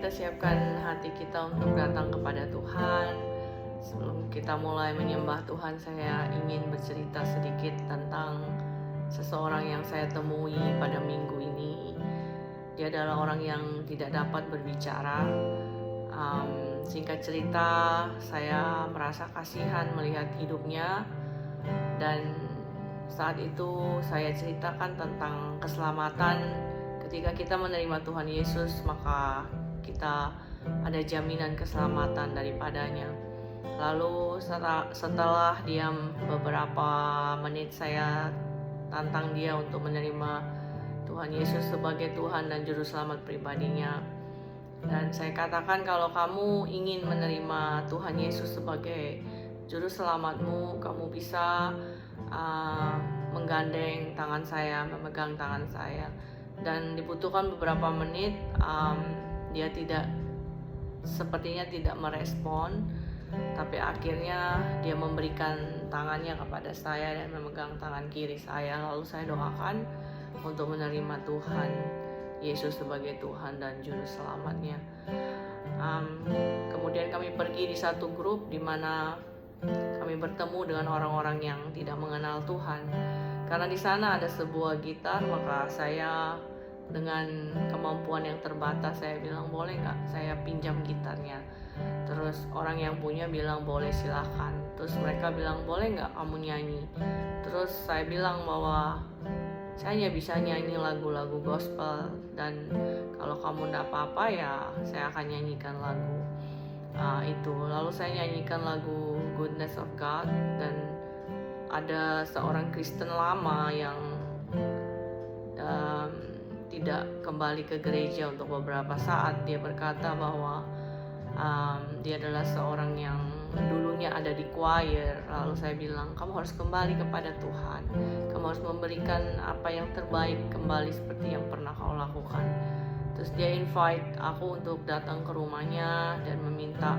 kita siapkan hati kita untuk datang kepada Tuhan. Sebelum kita mulai menyembah Tuhan, saya ingin bercerita sedikit tentang seseorang yang saya temui pada minggu ini. Dia adalah orang yang tidak dapat berbicara. Singkat cerita, saya merasa kasihan melihat hidupnya, dan saat itu saya ceritakan tentang keselamatan. Ketika kita menerima Tuhan Yesus, maka kita ada jaminan keselamatan daripadanya. Lalu setelah diam beberapa menit, saya tantang dia untuk menerima Tuhan Yesus sebagai Tuhan dan Juru Selamat pribadinya. Dan saya katakan, kalau kamu ingin menerima Tuhan Yesus sebagai Juru Selamatmu, kamu bisa menggandeng tangan saya, memegang tangan saya. Dan dibutuhkan beberapa menit, dia sepertinya tidak merespon, tapi akhirnya dia memberikan tangannya kepada saya dan memegang tangan kiri saya. Lalu saya doakan untuk menerima Tuhan Yesus sebagai Tuhan dan Juru Selamatnya. Kemudian kami pergi di satu grup di mana kami bertemu dengan orang-orang yang tidak mengenal Tuhan. Karena di sana ada sebuah gitar, maka saya dengan kemampuan yang terbatas, saya bilang, boleh nggak saya pinjam gitarnya? Terus orang yang punya bilang, boleh, silahkan. Terus mereka bilang, boleh nggak kamu nyanyi? Terus saya bilang bahwa saya hanya bisa nyanyi lagu-lagu gospel, dan kalau kamu nggak apa-apa ya saya akan nyanyikan lagu itu. Lalu saya nyanyikan lagu Goodness of God, dan ada seorang Kristen lama yang tidak kembali ke gereja untuk beberapa saat. Dia berkata bahwa dia adalah seorang yang dulunya ada di choir. Lalu saya bilang, kamu harus kembali kepada Tuhan, kamu harus memberikan apa yang terbaik kembali seperti yang pernah kau lakukan. Terus dia invite aku untuk datang ke rumahnya dan meminta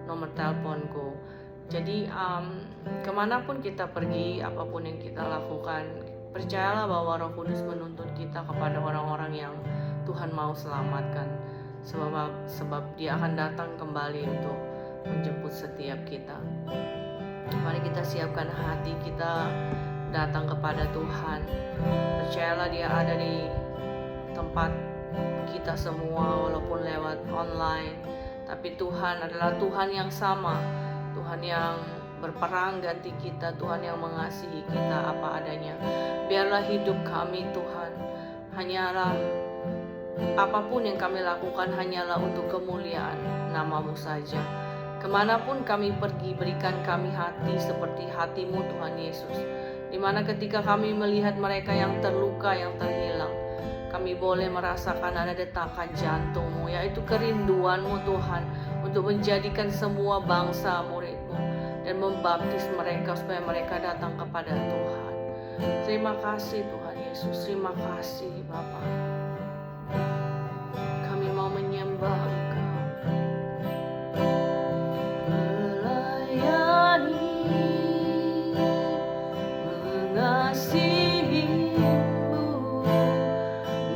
nomor teleponku. Jadi kemanapun kita pergi, apapun yang kita lakukan, percayalah bahwa Roh Kudus menuntun kita kepada orang-orang yang Tuhan mau selamatkan, sebab dia akan datang kembali untuk menjemput setiap kita. Mari kita siapkan hati kita datang kepada Tuhan. Percayalah dia ada di tempat kita semua, walaupun lewat online. Tapi Tuhan adalah Tuhan yang sama, Tuhan yang berperang ganti kita, Tuhan yang mengasihi kita apa adanya. Biarlah hidup kami, Tuhan, hanyalah apapun yang kami lakukan hanyalah untuk kemuliaan nama-Mu saja. Kemanapun kami pergi, berikan kami hati seperti hati-Mu, Tuhan Yesus, dimana ketika kami melihat mereka yang terluka, yang terhilang, kami boleh merasakan ada detakan jantung-Mu, yaitu kerinduan-Mu, Tuhan, untuk menjadikan semua bangsa murid-Mu dan membaptis mereka supaya mereka datang kepada Tuhan. Terima kasih Tuhan Yesus, terima kasih Bapa. Kami mau menyembah Engkau. Melayani, mengasihi-Mu,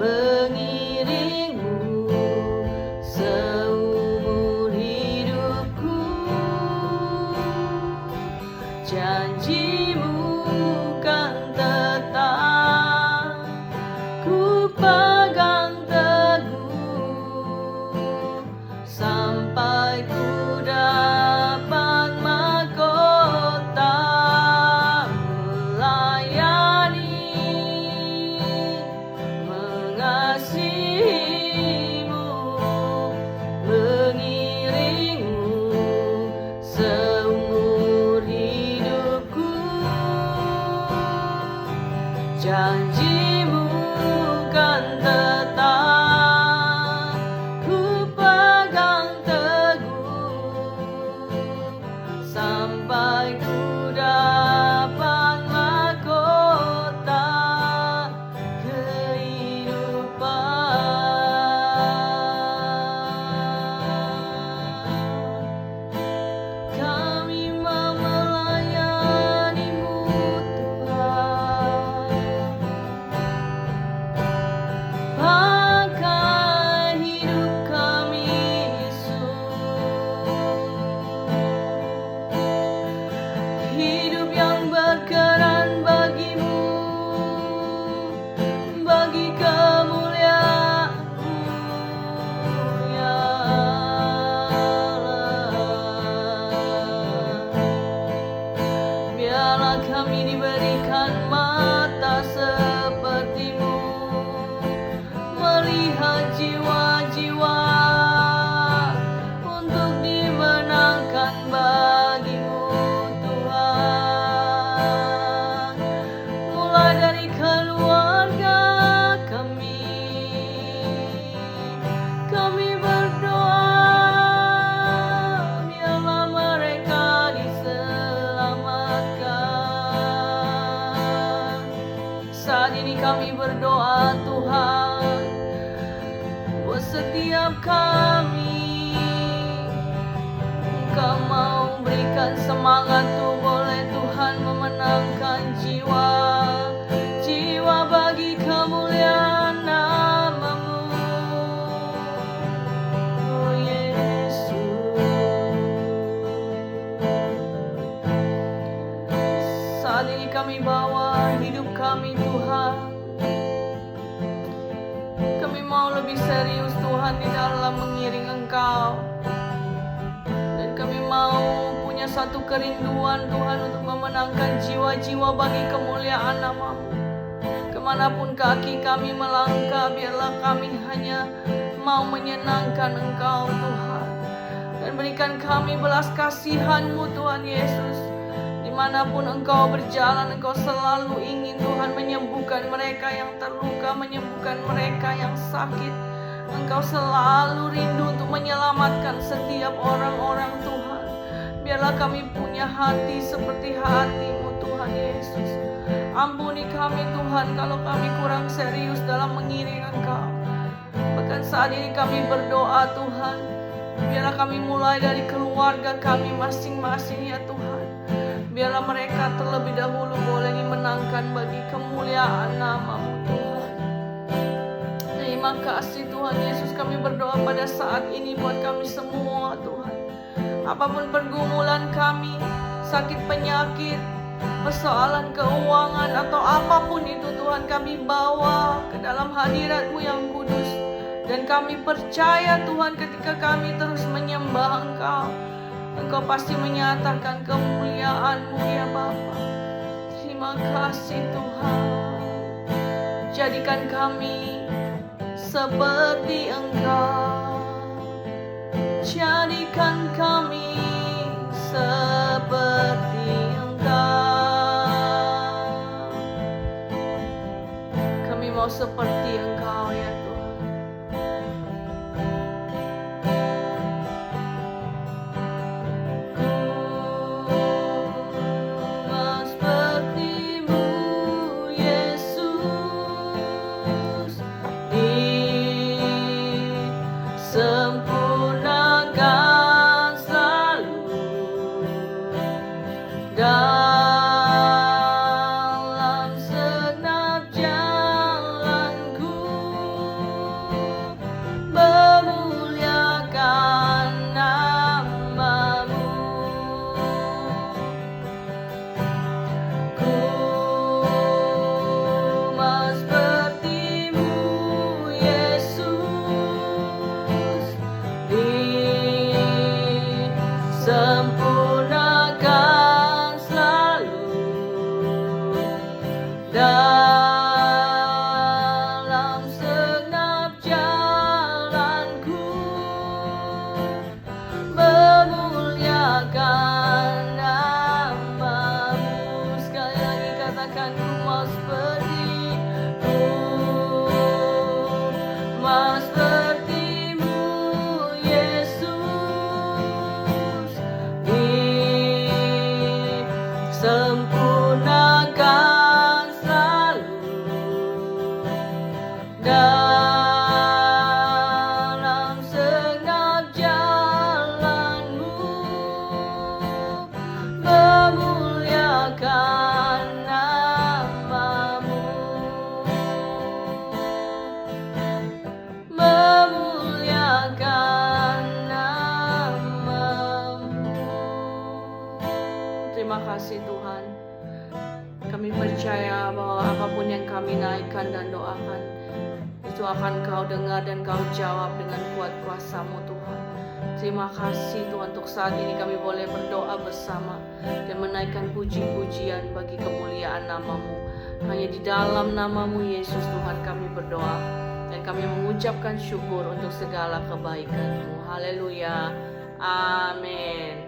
mengiring-Mu seumur hidupku. Janji-Mu kan tetap, ku pegang teguh sampai ku dapat mahkota. Melayani, mengasihi-Mu, mengiring-Mu seumur hidupku. Janji-Mu kan tetap, ku pegang teguh sampai ku dapat mahkota kehidupan. buat setiap kami. Engkau mau berikan semangat tuh, boleh Tuhan memenangkan jiwa bagi kemuliaan nama-Mu. Oh Yesus, saat ini kami bawa hidup kami Tuhan. Kami mau lebih serius Tuhan di dalam mengiring Engkau. Dan kami mau punya satu kerinduan Tuhan untuk memenangkan jiwa-jiwa bagi kemuliaan nama-Mu. Kemanapun kaki kami melangkah, biarlah kami hanya mau menyenangkan Engkau Tuhan. Dan berikan kami belas kasihan-Mu Tuhan Yesus. Dimanapun Engkau berjalan, Engkau selalu ingin Tuhan menyembuhkan mereka yang terluka, menyembuhkan mereka yang sakit. Engkau selalu rindu untuk menyelamatkan setiap orang-orang Tuhan. Biarlah kami punya hati seperti hati-Mu Tuhan Yesus. Ampuni kami Tuhan kalau kami kurang serius dalam mengiring Engkau. Bahkan saat ini kami berdoa Tuhan, biarlah kami mulai dari keluarga kami masing-masing ya Tuhan. Biarlah mereka terlebih dahulu boleh dimenangkan bagi kemuliaan nama-Mu Tuhan. Terima kasih Tuhan Yesus, kami berdoa pada saat ini buat kami semua Tuhan. Apapun pergumulan kami, sakit penyakit, persoalan keuangan atau apapun itu Tuhan, kami bawa ke dalam hadirat-Mu yang kudus. Dan kami percaya Tuhan, ketika kami terus menyembah Engkau, Engkau pasti menyatakan kemuliaan-Mu ya Bapa. Terima kasih Tuhan. Jadikan kami seperti Engkau. Jadikan kami seperti Engkau. Kami mau seperti Engkau ya Tuhan. Sempurnakan selalu dalam segenap jalanku, memuliakan nama-Mu. Ku mau seperti-Mu Yesus. Sempurnakan selalu dalam segenap jalanku, memuliakan nama-Mu. Sekali lagi katakan, ku mau seperti-Mu, mau seperti-Mu Yesus. Sempurnakan selalu dalam segenap jalanmu, memuliakan nama-Mu, memuliakan nama-Mu. Terima kasih Tuhan. Kami percaya bahwa apapun yang kami naikkan dan doakan, itu akan Kau dengar dan Kau jawab dengan kuat kuasa-Mu Tuhan. Terima kasih Tuhan, untuk saat ini kami boleh berdoa bersama dan menaikkan puji-pujian bagi kemuliaan nama-Mu. Hanya di dalam nama-Mu Yesus Tuhan kami berdoa, dan kami mengucapkan syukur untuk segala kebaikan-Mu. Haleluya. Amin.